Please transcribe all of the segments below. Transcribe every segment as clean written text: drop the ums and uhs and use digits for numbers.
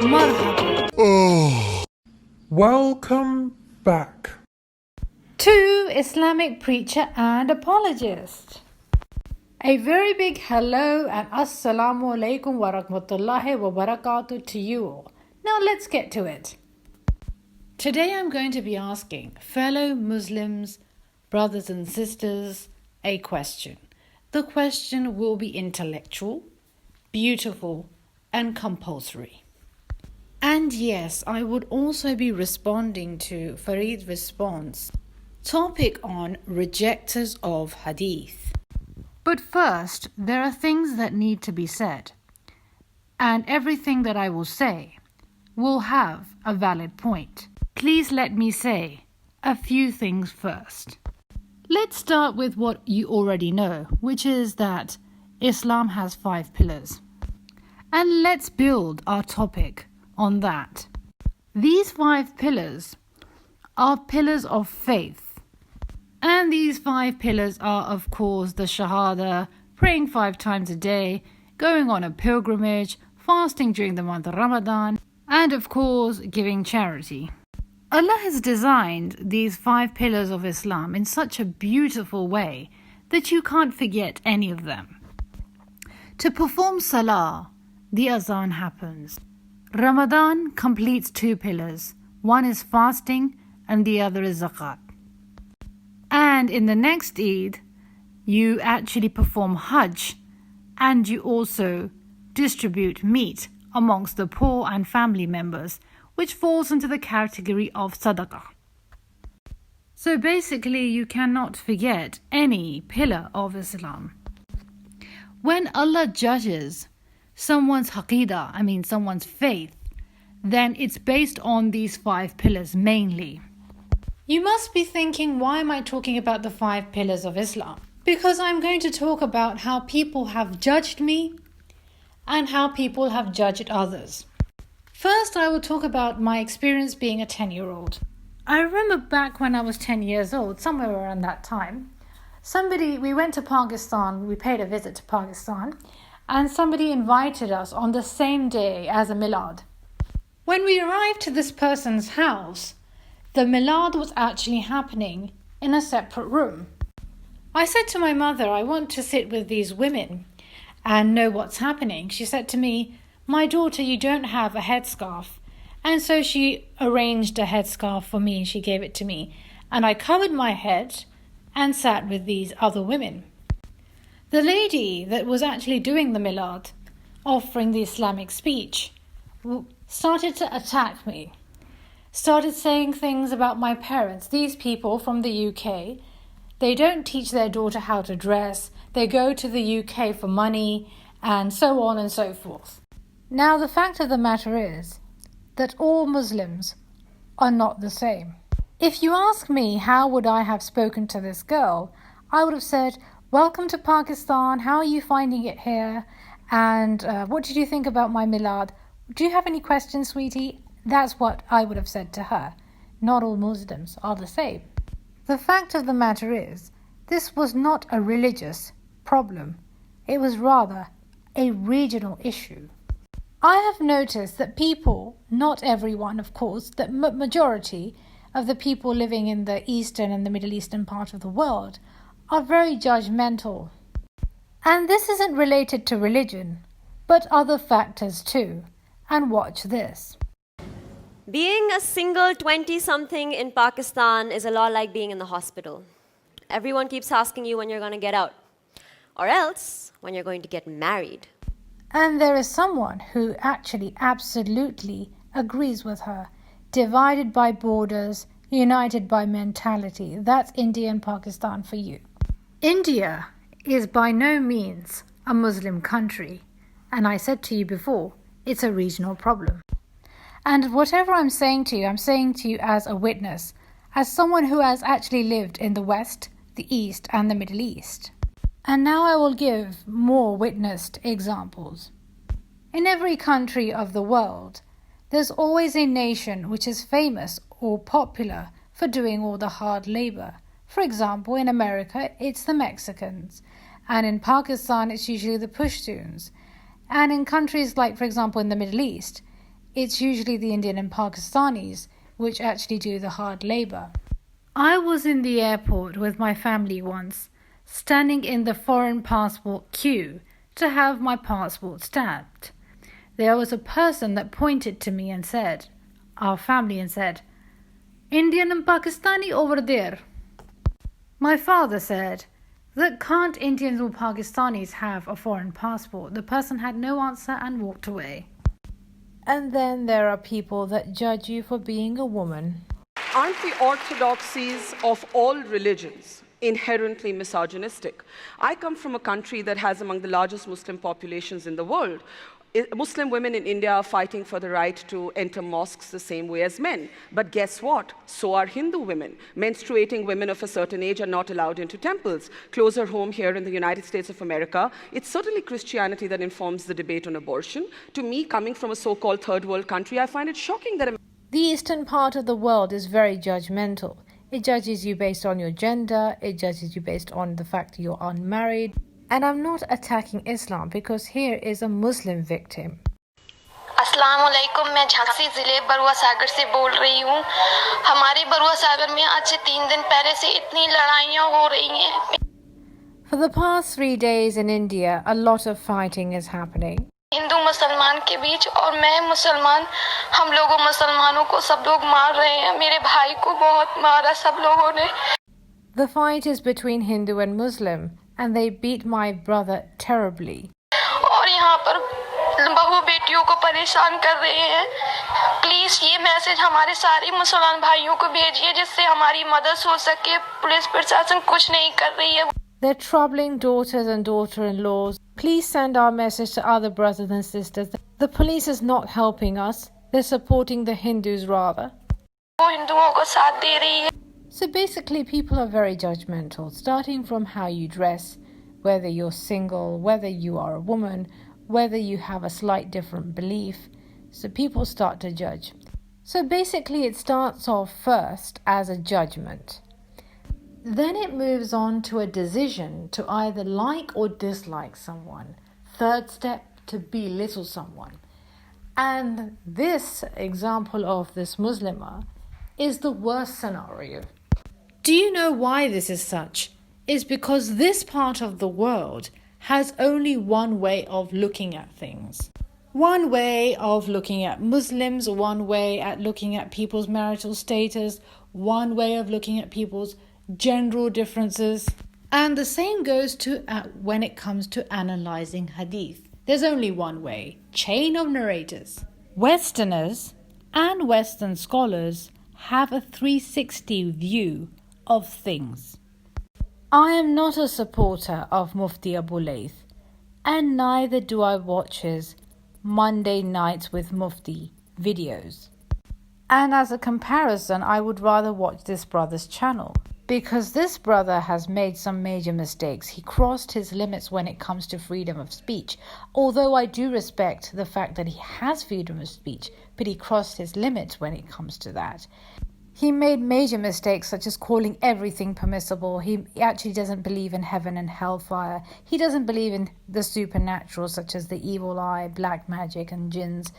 Marhaba. Welcome back To Islamic preacher and apologist. A very big hello and assalamu alaikum wa rahmatullahi wa barakatuh to you all. Now let's get to it. Today I'm going to be asking fellow Muslims, brothers and sisters, a question. The question will be intellectual, beautiful, and compulsory. And yes, I would also be responding to Farid's response topic on rejectors of Hadith. But first, there are things that need to be said. And everything that I will say will have a valid point. Please let me say a few things first. Let's start with what you already know, which is that Islam has 5 pillars. And let's build our topic on that. These 5 pillars are pillars of faith. And these 5 pillars are, of course, the Shahada, praying 5 times a day, going on a pilgrimage, fasting during the month of Ramadan, and of course, giving charity. Allah has designed these 5 pillars of Islam in such a beautiful way that you can't forget any of them. To perform salah, the azan happens. Ramadan completes 2 pillars. One is fasting and the other is zakat. And in the next Eid, you actually perform Hajj and you also distribute meat amongst the poor and family members, which falls into the category of sadaqah. So basically, you cannot forget any pillar of Islam. When Allah judges someone's haqidah, someone's faith, then it's based on these 5 pillars mainly. You must be thinking, why am I talking about the 5 pillars of Islam? Because I'm going to talk about how people have judged me and how people have judged others. First, I will talk about my experience being a 10-year-old. I remember back when I was 10 years old, somewhere around that time, we went to Pakistan, we paid a visit to Pakistan, and somebody invited us on the same day as a milad. When we arrived to this person's house, the milad was actually happening in a separate room. I said to my mother, I want to sit with these women and know what's happening. She said to me, my daughter, you don't have a headscarf. And so she arranged a headscarf for me. She gave it to me. And I covered my head and sat with these other women. The lady that was actually doing the milad, offering the Islamic speech, started to attack me. Started saying things about my parents. These people from the UK, they don't teach their daughter how to dress. They go to the UK for money and so on and so forth. Now, the fact of the matter is that all Muslims are not the same. If you ask me how would I have spoken to this girl, I would have said, welcome to Pakistan, how are you finding it here? And what did you think about my milad? Do you have any questions, sweetie? That's what I would have said to her. Not all Muslims are the same. The fact of the matter is, this was not a religious problem. It was rather a regional issue. I have noticed that people, not everyone of course, that majority of the people living in the Eastern and the Middle Eastern part of the world are very judgmental. And this isn't related to religion, but other factors too. And watch this. Being a single 20-something in Pakistan is a lot like being in the hospital. Everyone keeps asking you when you're going to get out, or else when you're going to get married. And there is someone who actually absolutely agrees with her. Divided by borders, united by mentality. That's India and Pakistan for you. India is by no means a Muslim country. And I said to you before, it's a regional problem. And whatever I'm saying to you as a witness, as someone who has actually lived in the West, the East, and the Middle East. And now I will give more witnessed examples. In every country of the world, there's always a nation which is famous or popular for doing all the hard labor. For example, in America, it's the Mexicans. And in Pakistan, it's usually the Pashtuns. And in countries like, for example, in the Middle East, It's usually the Indian and Pakistanis which actually do the hard labor. I was in the airport with my family once, standing in the foreign passport queue to have my passport stamped. There was a person that pointed to me and said, our family, and said, Indian and Pakistani over there. My father said, that can't Indians or Pakistanis have a foreign passport? The person had no answer and walked away. And then there are people that judge you for being a woman. Aren't the orthodoxies of all religions inherently misogynistic? I come from a country that has among the largest Muslim populations in the world. Muslim women in India are fighting for the right to enter mosques the same way as men. But guess what? So are Hindu women. Menstruating women of a certain age are not allowed into temples. Closer home here in the United States of America, it's certainly Christianity that informs the debate on abortion. To me, coming from a so-called third world country, I find it shocking that the eastern part of the world is very judgmental. It judges you based on your gender, it judges you based on the fact that you're unmarried. And I'm not attacking Islam because here is a Muslim victim. अस्सलाम वालेकुम, मैं झांसी ज़िले बरुआ सागर से बोल रही हूँ। हमारे बरुआ सागर में आज से 3 दिन पहले से इतनी लड़ाइयाँ हो रही हैं। For the past 3 days in India, a lot of fighting is happening. Hindu मुसलमान के बीच, और मैं मुसलमान, हम लोगों मुसलमानों को सब लोग मार रहे हैं। मेरे भाई को बहुत मारा सब लोगों ने। The fight is between Hindu and Muslim, and they beat my brother terribly. और यहाँ पर बहू बेटियों को परेशान कर रहे हैं। प्लीज ये मैसेज हमारे सारे मुसलमान भाइयों को भेजिए जिससे हमारी मदद हो सके। पुलिस प्रशासन कुछ नहीं कर रही है। They're troubling daughters and daughter-in-laws. Please send our message to other brothers and sisters. The police is not helping us. They're supporting the Hindus rather. वो हिंदुओं को साथ दे रही है। So basically, people are very judgmental, starting from how you dress, whether you're single, whether you are a woman, whether you have a slight different belief. So people start to judge. So basically, it starts off first as a judgment. Then it moves on to a decision to either like or dislike someone. Third step, to belittle someone. And this example of this Muslimah is the worst scenario. Do you know why this is such? It's because this part of the world has only one way of looking at things. One way of looking at Muslims, one way at looking at people's marital status, one way of looking at people's general differences. And the same goes to when it comes to analyzing Hadith. There's only one way, chain of narrators. Westerners and Western scholars have a 360 view of things. I am not a supporter of Mufti Abu Layth, and neither do I watch his Monday Nights with Mufti videos. And as a comparison, I would rather watch this brother's channel, because this brother has made some major mistakes. He crossed his limits when it comes to freedom of speech. Although I do respect the fact that he has freedom of speech, but he crossed his limits when it comes to that. He made major mistakes such as calling everything permissible. He actually doesn't believe in heaven and hellfire. He doesn't believe in the supernatural such as the evil eye, black magic and jinns.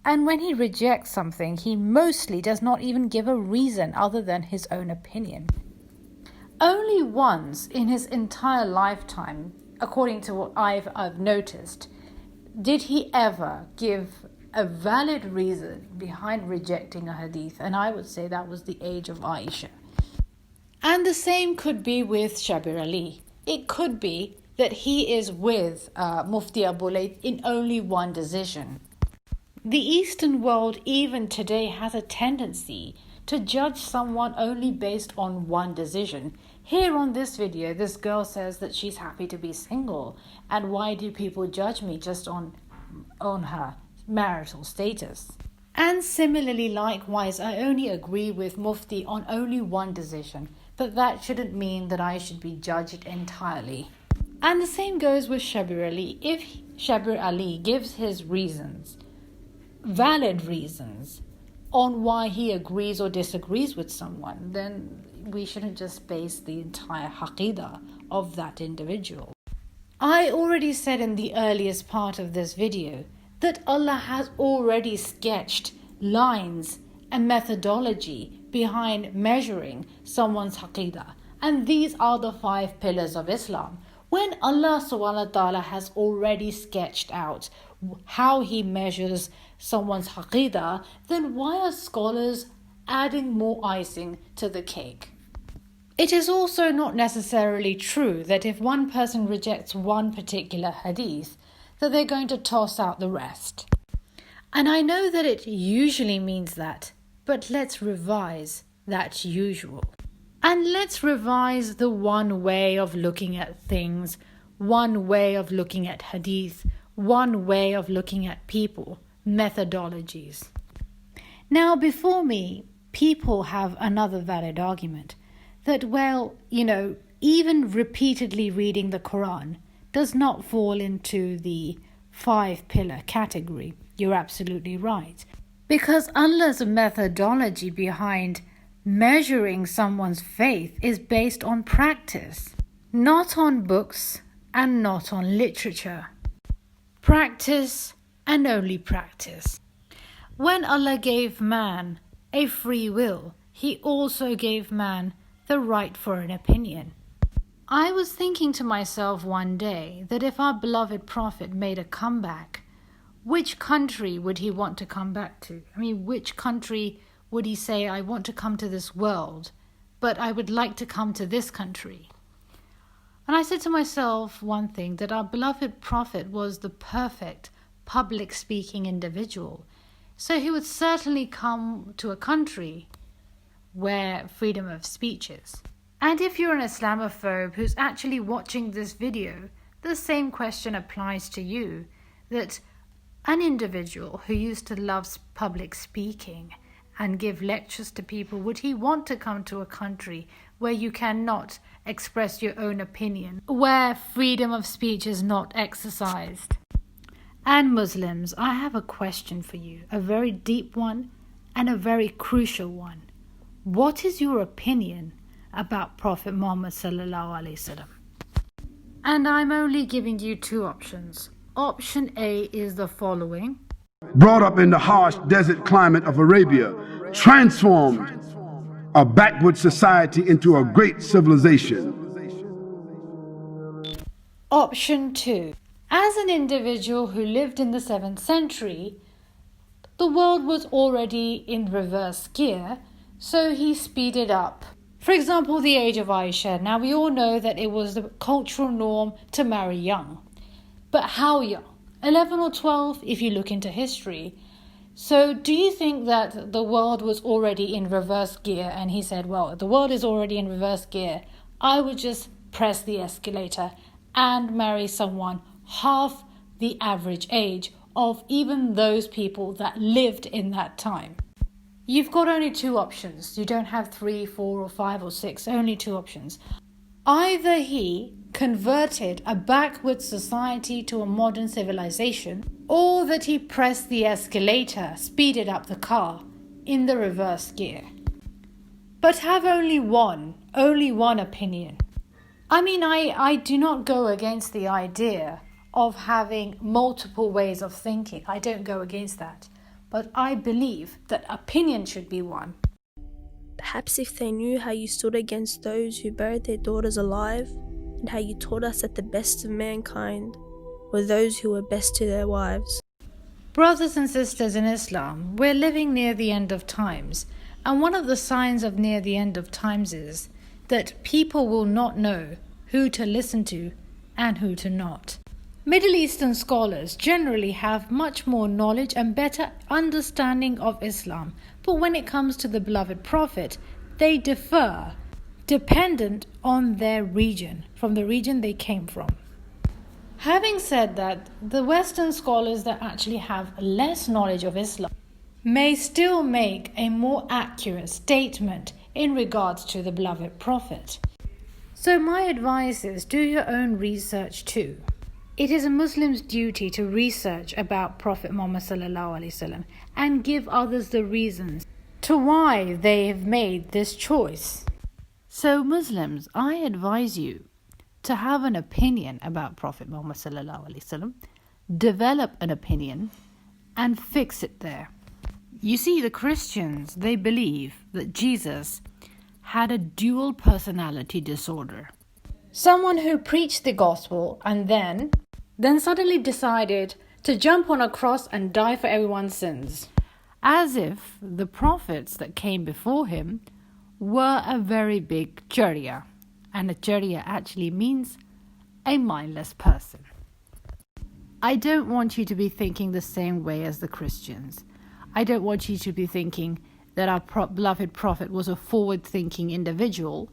And when he rejects something, he mostly does not even give a reason other than his own opinion. Only once in his entire lifetime, according to what I've noticed, did he ever give a valid reason behind rejecting a hadith, and I would say that was the age of Aisha. And the same could be with Shabir Ali. It could be that he is with Mufti Abu Layth in only one decision. The Eastern world even today has a tendency to judge someone only based on one decision. Here on this video, this girl says that she's happy to be single, and why do people judge me just on her marital status? And similarly, likewise, I only agree with Mufti on only one decision, but that shouldn't mean that I should be judged entirely. And the same goes with Shabir Ali. If Shabir Ali gives his reasons, valid reasons, on why he agrees or disagrees with someone, then we shouldn't just base the entire haqidah of that individual. I already said in the earliest part of this video that Allah has already sketched lines and methodology behind measuring someone's aqidah. And these are the 5 pillars of Islam. When Allah subhanahu wa ta'ala has already sketched out how He measures someone's aqidah, then why are scholars adding more icing to the cake? It is also not necessarily true that if one person rejects one particular hadith, that they're going to toss out the rest. And I know that it usually means that, but let's revise that usual. And let's revise the one way of looking at things, one way of looking at hadith, one way of looking at people, methodologies. Now, before me, people have another valid argument that, well, even repeatedly reading the Quran does not fall into the 5-pillar category. You're absolutely right. Because Allah's methodology behind measuring someone's faith is based on practice, not on books and not on literature. Practice and only practice. When Allah gave man a free will, He also gave man the right for an opinion. I was thinking to myself one day that if our beloved Prophet made a comeback, which country would he want to come back to? Which country would he say, I want to come to this world, but I would like to come to this country? And I said to myself one thing, that our beloved Prophet was the perfect public speaking individual. So he would certainly come to a country where freedom of speech is. And if you're an Islamophobe who's actually watching this video, the same question applies to you, that an individual who used to love public speaking and give lectures to people, would he want to come to a country where you cannot express your own opinion, where freedom of speech is not exercised? And Muslims, I have a question for you, a very deep one and a very crucial one. What is your opinion about Prophet Muhammad sallallahu alaihi wasallam? And I'm only giving you 2 options. Option A is the following. Brought up in the harsh desert climate of Arabia, transformed a backward society into a great civilization. Option 2. As an individual who lived in the 7th century, the world was already in reverse gear, so he speeded up. For example, the age of Aisha. Now, we all know that it was the cultural norm to marry young. But how young? 11 or 12 if you look into history. So do you think that the world was already in reverse gear and he said, well, the world is already in reverse gear, I would just press the escalator and marry someone half the average age of even those people that lived in that time? You've got only 2 options. You don't have 3, 4 or 5 or 6, only 2 options. Either he converted a backward society to a modern civilization, or that he pressed the escalator, speeded up the car in the reverse gear. But have only one opinion. I do not go against the idea of having multiple ways of thinking. I don't go against that. But I believe that opinion should be one. Perhaps if they knew how you stood against those who buried their daughters alive, and how you taught us that the best of mankind were those who were best to their wives. Brothers and sisters in Islam, we're living near the end of times, and one of the signs of near the end of times is that people will not know who to listen to and who to not. Middle Eastern scholars generally have much more knowledge and better understanding of Islam, but when it comes to the beloved Prophet, they differ, dependent on their region, from the region they came from. Having said that, the Western scholars that actually have less knowledge of Islam may still make a more accurate statement in regards to the beloved Prophet. So my advice is, do your own research too. It is a Muslim's duty to research about Prophet Muhammad sallallahu alaihi wasallam and give others the reasons to why they have made this choice. So Muslims, I advise you to have an opinion about Prophet Muhammad sallallahu alaihi wasallam, develop an opinion, and fix it there. You see, the Christians, they believe that Jesus had a dual personality disorder. Someone who preached the gospel and then suddenly decided to jump on a cross and die for everyone's sins. As if the prophets that came before him were a very big jariyah. And a jariyah actually means a mindless person. I don't want you to be thinking the same way as the Christians. I don't want you to be thinking that our beloved prophet was a forward-thinking individual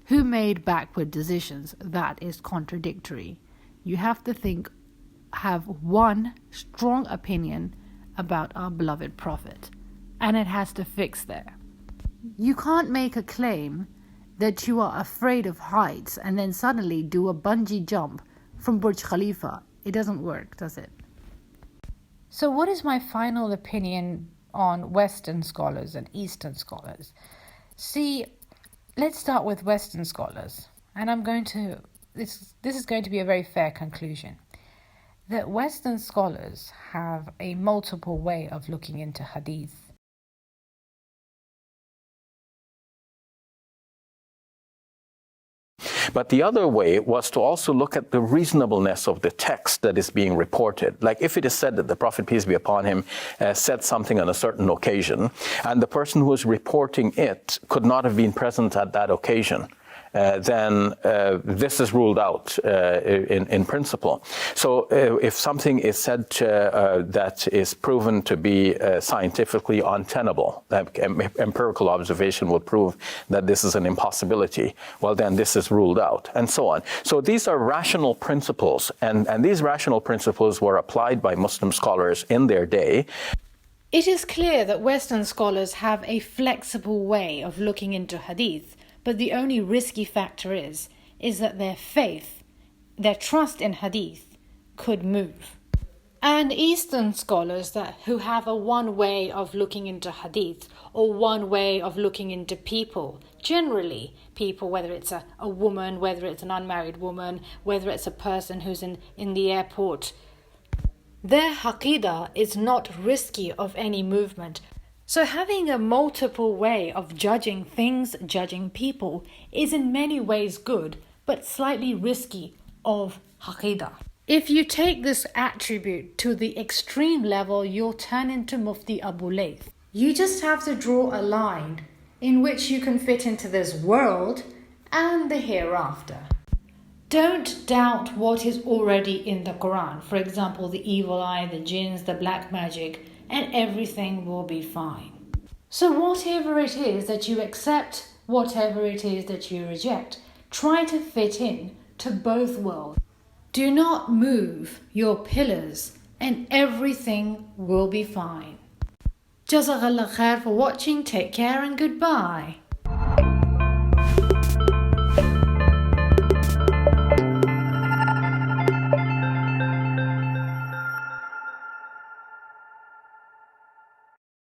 who made backward decisions. That is contradictory. You have to have one strong opinion about our beloved prophet, and it has to fix there. You can't make a claim that you are afraid of heights and then suddenly do a bungee jump from Burj Khalifa. It doesn't work, does it? So what is my final opinion on Western scholars and Eastern scholars? See, let's start with Western scholars, and this is going to be a very fair conclusion, that Western scholars have a multiple way of looking into Hadith. But the other way was to also look at the reasonableness of the text that is being reported. Like if it is said that the Prophet, peace be upon him, said something on a certain occasion, and the person who was reporting it could not have been present at that occasion, then this is ruled out in principle. So if something is said that is proven to be scientifically untenable, that empirical observation would prove that this is an impossibility, well then this is ruled out, and so on. So these are rational principles, and these rational principles were applied by Muslim scholars in their day. It is clear that Western scholars have a flexible way of looking into Hadith, but the only risky factor is that their faith, their trust in Hadith could move. And Eastern scholars who have a one way of looking into Hadith or one way of looking into people, generally people, whether it's a woman, whether it's an unmarried woman, whether it's a person who's in the airport, their Aqidah is not risky of any movement. So having a multiple way of judging things, judging people, is in many ways good, but slightly risky of Aqidah. If you take this attribute to the extreme level, you'll turn into Mufti Abu Layth. You just have to draw a line in which you can fit into this world and the hereafter. Don't doubt what is already in the Quran. For example, the evil eye, the jinns, the black magic, and everything will be fine. So whatever it is that you accept, whatever it is that you reject, try to fit in to both worlds. Do not move your pillars and everything will be fine. Jazakallah khair for watching. Take care and goodbye.